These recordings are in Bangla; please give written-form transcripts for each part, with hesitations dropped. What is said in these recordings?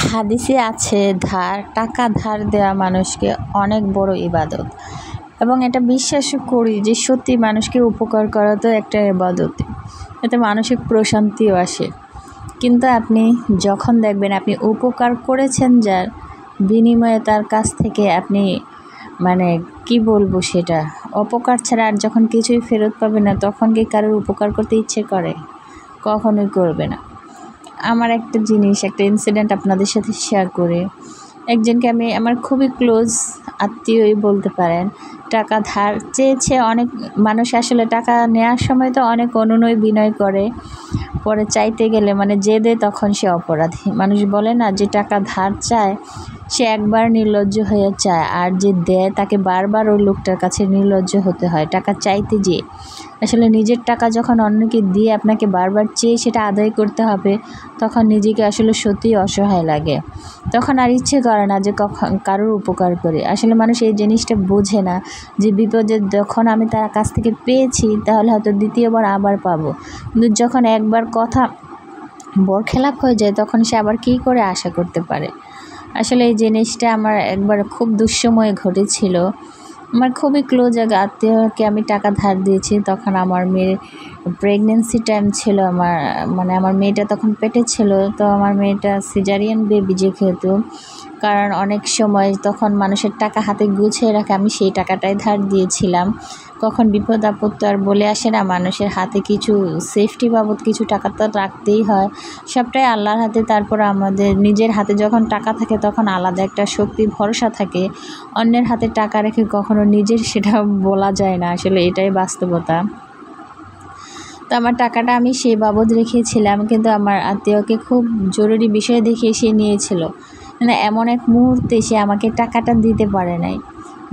হাদিসে আছে টাকা ধার দেওয়া মানুষকে অনেক বড় ইবাদত, এবং এটা বিশ্বাসও করি যে সত্যি মানুষকে উপকার করা তো একটা ইবাদত, এতে মানসিক প্রশান্তিও আসে। কিন্তু আপনি যখন দেখবেন আপনি উপকার করেছেন যার বিনিময়ে তার কাছ থেকে আপনি কি বলবো সেটা অপকার ছাড়া আর যখন কিছুই ফেরত পাবে না, তখন কি কারোর উপকার করতে ইচ্ছে করে? কখনোই করবে না। আমার একটা ইনসিডেন্ট আপনাদের সাথে শেয়ার করে, একজনকে আমি আমার খুবই ক্লোজ আত্মীয়ই বলতে পারেন, টাকা ধার চেয়েছে। অনেক মানুষ আসলে টাকা নেওয়ার সময় তো অনেক অনুনয় বিনয় করে, পরে চাইতে গেলে যে দেয় তখন সে অপরাধী। মানুষ বলে না যে টাকা ধার চায় সে একবার নির্লজ্জ হয়ে চায়, আর যে দেয় তাকে বারবার ওই লোকটার কাছে নির্লজ্জ হতে হয় টাকা চাইতে যেয়ে। আসলে নিজের টাকা যখন অন্যকে দিয়ে আপনাকে বারবার চেয়ে সেটা আদায় করতে হবে, তখন নিজেকে আসলে সত্যিই অসহায় লাগে, তখন আর ইচ্ছে করে না যে কারোর উপকার করে। আসলে মানুষ এই জিনিসটা বোঝে না যে বিপদে যখন আমি তার কাছ থেকে পেয়েছি তাহলে হয়তো দ্বিতীয়বার আবার পাবো, কিন্তু যখন একবার কথা বরখেলাপ হয়ে যায় তখন সে আবার কী করে আশা করতে পারে। আসলে এই জিনিসটা আমার একবার খুব দুঃসময়ে ঘটেছিল। আমার খুবই ক্লোজ এক আত্মীয়কে আমি টাকা ধার দিয়েছি, তখন আমার মেয়ের প্রেগনেন্সি টাইম ছিল। আমার মেয়েটা তখন পেটে ছিল, তো আমার মেয়েটা সিজারিয়ান বেবি যেহেতু, কারণ অনেক সময় তখন মানুষের টাকা হাতে গুছিয়ে রাখে, আমি সেই টাকাটাই ধার দিয়েছিলাম। কখন বিপদ আপদ তো আর বলে আসে না, মানুষের হাতে কিছু সেফটি বাবদ কিছু টাকা তো রাখতেই হয়, সবটাই আল্লাহর হাতে। তারপর আমাদের নিজের হাতে যখন টাকা থাকে তখন আলাদা একটা শক্তি ভরসা থাকে, অন্যের হাতে টাকা রেখে কখনো নিজের সেটা বলা যায় না, আসলে এটাই বাস্তবতা। তো আমার টাকাটা আমি সেই বাবদ রেখেছিলাম, কিন্তু আমার আত্মীয়কে খুব জরুরি বিষয় দেখে সে নিয়েছিল। এমন এক মুহূর্তে সে আমাকে টাকাটা দিতে পারে নাই,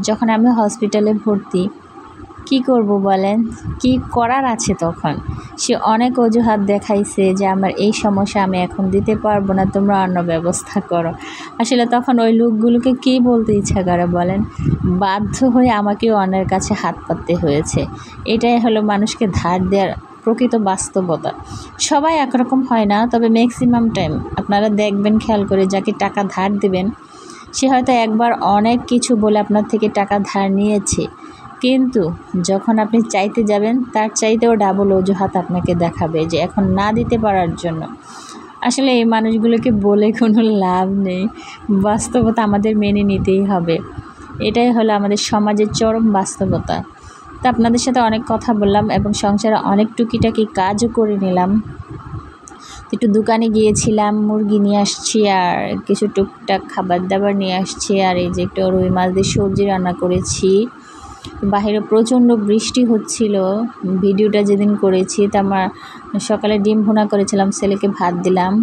যখন আমি হসপিটালে ভর্তি। কি করব বলেন, কি করার আছে? তখন সে অনেক অজুহাত দেখাইছে যে আমার এই সমস্যা, আমি এখন দিতে পারবো না, তোমরা অন্য ব্যবস্থা করো। আসলে তখন ওই লোকগুলোকে কী বলতে ইচ্ছা করে বলেন? বাধ্য হয়ে আমাকেও অন্যের কাছে হাত পাততে হয়েছে। এটাই হলো মানুষকে ধার দেওয়ার প্রকৃত বাস্তবতা। সবাই একরকম হয় না, তবে ম্যাক্সিমাম টাইম আপনারা দেখবেন, খেয়াল করে যাকে টাকা ধার দেবেন সে হয়তো একবার অনেক কিছু বলে আপনার থেকে টাকা ধার নিয়েছে, কিন্তু যখন আপনি চাইতে যাবেন তার চাইতেও ডাবল অজুহাত আপনাকে দেখাবে যে এখন না দিতে পারার জন্য। আসলে এই মানুষগুলোকে বলে কোনো লাভ নেই, বাস্তবতা আমাদের মেনে নিতেই হবে। এটাই হলো আমাদের সমাজের চরম বাস্তবতা। তো আপনাদের সাথে অনেক কথা বললাম এবং সংসারে অনেক টুকিটাকি কাজও করে নিলাম। একটু দোকানে গিয়েছিলাম, মুরগি নিয়ে আসছি আর কিছু টুকটাক খাবার দাবার নিয়ে আসছি, আর এই যে একটু রুই মাছ দিয়ে সবজি রান্না করেছি। বাইরে প্রচণ্ড বৃষ্টি হচ্ছিল। ভিডিওটা যেদিন করেছি তা আমার সকালে ডিম ভুনা করেছিলাম, ছেলেকে ভাত দিলাম,